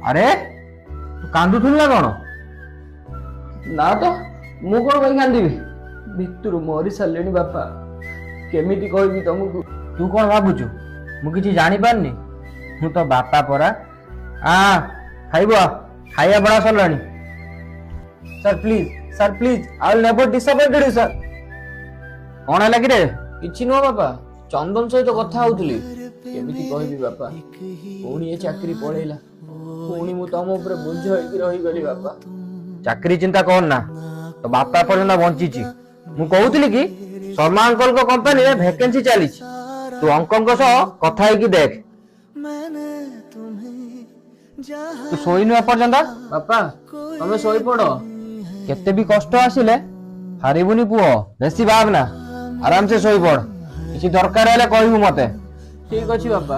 अरे तू कांदुथुल ना कौन ना तो मु कौन कहीं कांदी भितर मरी सारे बापा केमिति कहबी तुमको तू कौन भावुचु मु किछि जानि पारनी मु तो बापा परा खाइब खाइया बड़ा सरलानी sir please I will never disappointed you sir कौन है कि रे किछि नो बापा चंदन सहित कथा होउतली केमिति कहबी बापा पुणी ए चाकरी पळेला पुणी मु तम ऊपर बोझ होई रही गली बापा चाकरी चिंता कर ना तो बापा पर्यंत बंची मु कहूतली कि शर्मा अंकल को कंपनी में वैकेंसी चली तू अंकल को सह कथा है कि देख तू सोईनु एपर्यंत बापा तमे सोई पड़ो केते भी कष्ट आसिले हारिबुनी पुओ बेसी भावना आराम से सोई पड़ किसी दरकार हेले कहबू मते ठीक अछि बापा।